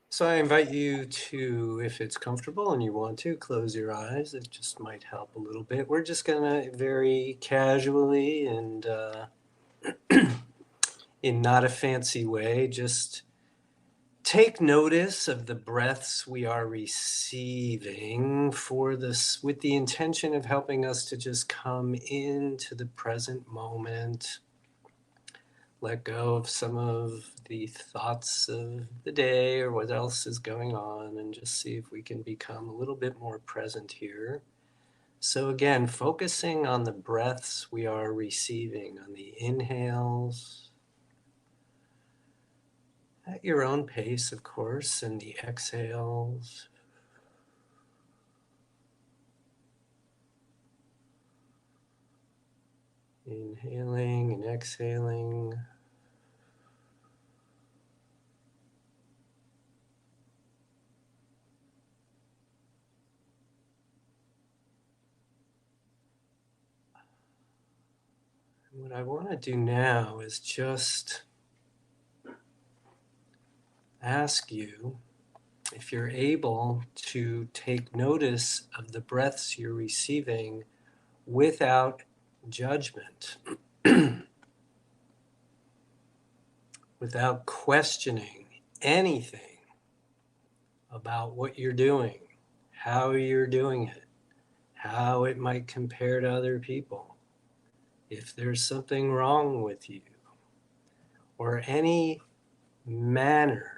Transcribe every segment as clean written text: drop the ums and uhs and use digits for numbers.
So I invite you to, if it's comfortable and you want to, close your eyes. It just might help a little bit. We're just gonna very casually and in not a fancy way, just take notice of the breaths we are receiving for this, with the intention of helping us to just come into the present moment. Let go of some of the thoughts of the day or what else is going on, and just see if we can become a little bit more present here. So again, focusing on the breaths we are receiving, on the inhales at your own pace, of course, and the exhales. Inhaling and exhaling. What I want to do now is just ask you if you're able to take notice of the breaths you're receiving without judgment, without questioning anything about what you're doing, how you're doing it, how it might compare to other people, if there's something wrong with you, or any manner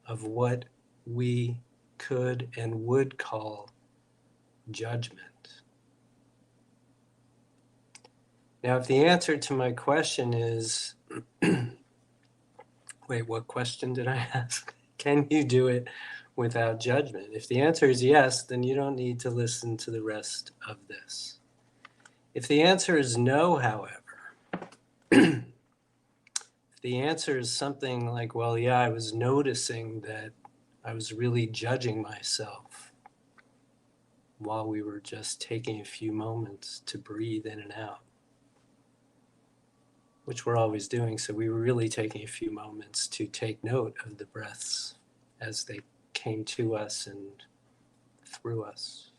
of what we could and would call judgment. Now, if the answer to my question is, wait, what question did I ask? Can you do it without judgment? If the answer is yes, then you don't need to listen to the rest of this. If the answer is no, however, if the answer is something like, well, yeah, I was noticing that I was really judging myself while we were just taking a few moments to breathe in and out, which we're always doing. So we were really taking a few moments to take note of the breaths as they came to us and through us.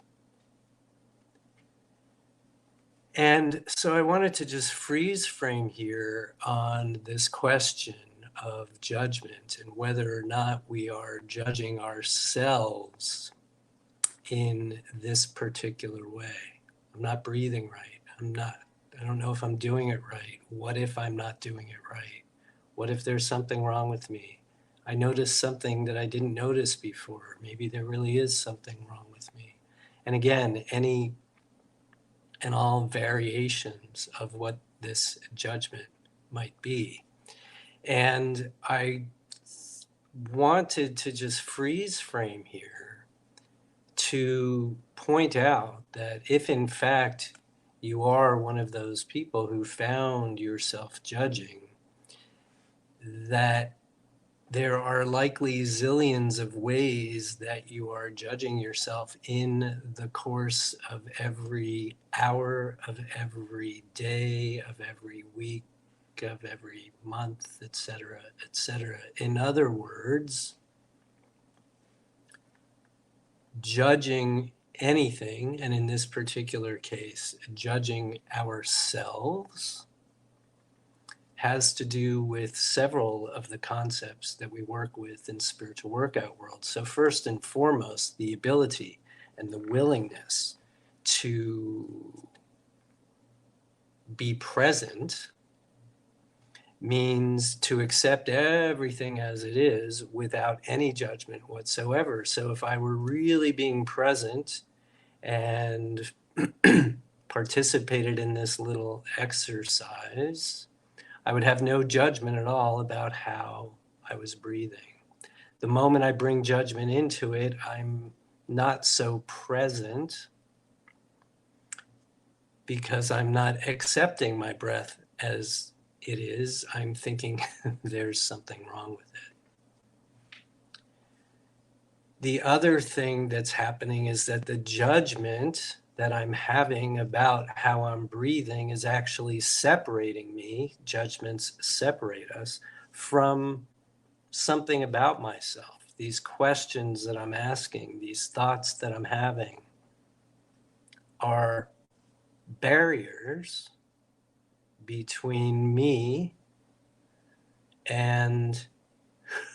And so I wanted to just freeze frame here on this question of judgment and whether or not we are judging ourselves in this particular way. I'm not breathing right. I don't know if I'm doing it right. What if I'm not doing it right? What if there's something wrong with me? I noticed something that I didn't notice before. Maybe there really is something wrong with me. And again, any and all variations of what this judgment might be. And I wanted to just freeze frame here to point out that if in fact you are one of those people who found yourself judging, that there are likely zillions of ways that you are judging yourself in the course of every hour, of every day, of every week, of every month, etc., etc. In other words, judging anything, and in this particular case, judging ourselves, has to do with several of the concepts that we work with in spiritual workout world. So first and foremost, the ability and the willingness to be present means to accept everything as it is without any judgment whatsoever. So if I were really being present and participated in this little exercise, I would have no judgment at all about how I was breathing. The moment I bring judgment into it, I'm not so present because I'm not accepting my breath as it is. I'm thinking there's something wrong with it. The other thing that's happening is that the judgment that I'm having about how I'm breathing is actually separating me. Judgments separate us from something about myself. These questions that I'm asking, these thoughts that I'm having are barriers between me and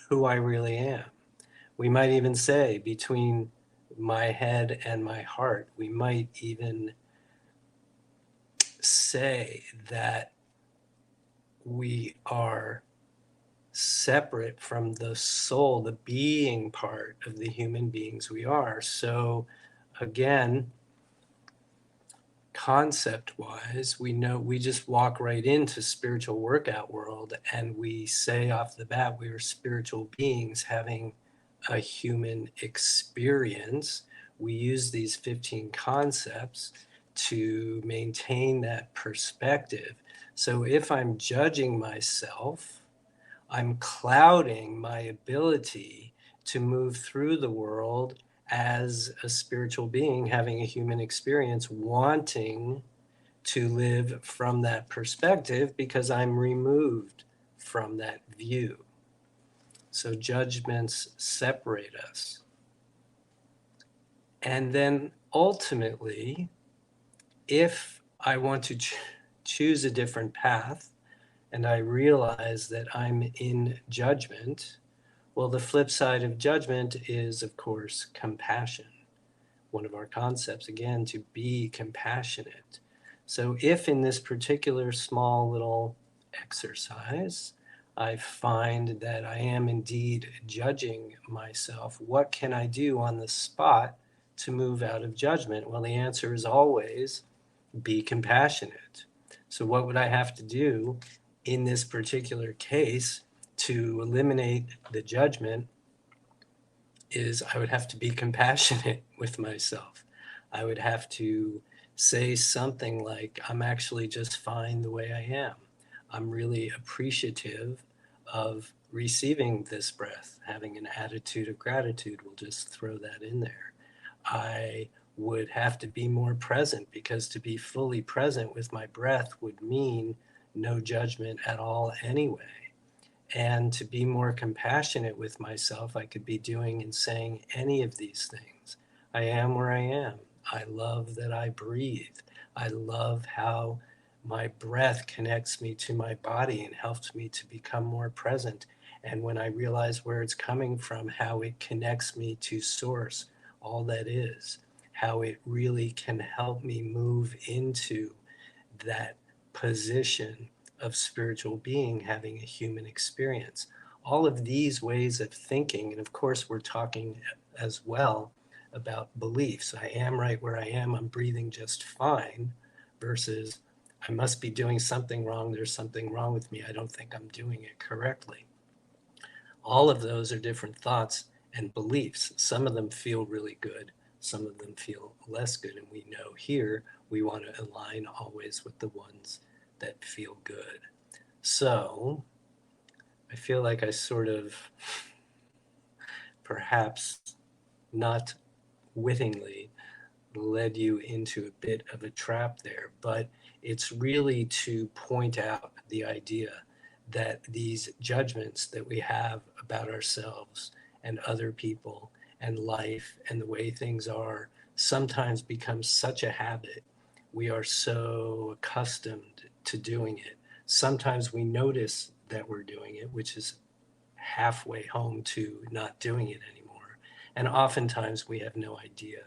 who I really am. We might even say between my head and my heart. We might even say that we are separate from the soul, the being part of the human beings we are. So again, concept wise, we know we just walk right into spiritual workout world and we say off the bat we are spiritual beings having a human experience. We use these 15 concepts to maintain that perspective. So if I'm judging myself, I'm clouding my ability to move through the world as a spiritual being having a human experience, wanting to live from that perspective because I'm removed from that view. So judgments separate us. And then ultimately, if I want to choose a different path and I realize that I'm in judgment, well, the flip side of judgment is, of course, compassion. One of our concepts, again, to be compassionate. So if in this particular small little exercise, I find that I am indeed judging myself, what can I do on the spot to move out of judgment? Well, the answer is always be compassionate. So what would I have to do in this particular case to eliminate the judgment is I would have to be compassionate with myself. I would have to say something like, I'm actually just fine the way I am. I'm really appreciative of receiving this breath, having an attitude of gratitude. We'll just throw that in there. I would have to be more present because to be fully present with my breath would mean no judgment at all anyway. And to be more compassionate with myself, I could be doing and saying any of these things. I am where I am. I love that I breathe. I love how my breath connects me to my body and helps me to become more present. And when I realize where it's coming from, how it connects me to source, all that is, how it really can help me move into that position of spiritual being having a human experience. All of these ways of thinking, and of course we're talking as well about beliefs. I am right where I am, I'm breathing just fine, versus I must be doing something wrong, there's something wrong with me, I don't think I'm doing it correctly. All of those are different thoughts and beliefs. Some of them feel really good, some of them feel less good, and we know here we want to align always with the ones that feel good. So I feel like I sort of, perhaps not wittingly, led you into a bit of a trap there, but it's really to point out the idea that these judgments that we have about ourselves and other people and life and the way things are sometimes become such a habit. We are so accustomed to doing it. Sometimes we notice that we're doing it, which is halfway home to not doing it anymore. And oftentimes we have no idea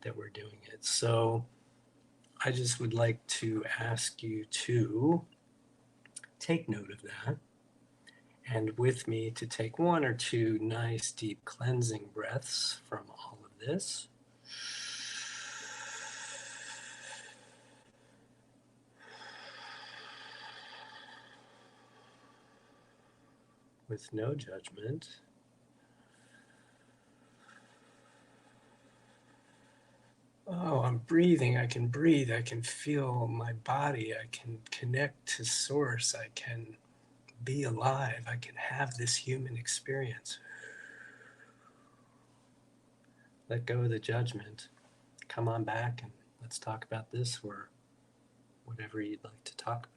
that we're doing it. So I just would like to ask you to take note of that, and with me to take one or two nice deep cleansing breaths from all of this. With no judgment. Oh, I'm breathing. I can breathe. I can feel my body. I can connect to source. I can be alive. I can have this human experience. Let go of the judgment. Come on back and let's talk about this or whatever you'd like to talk about.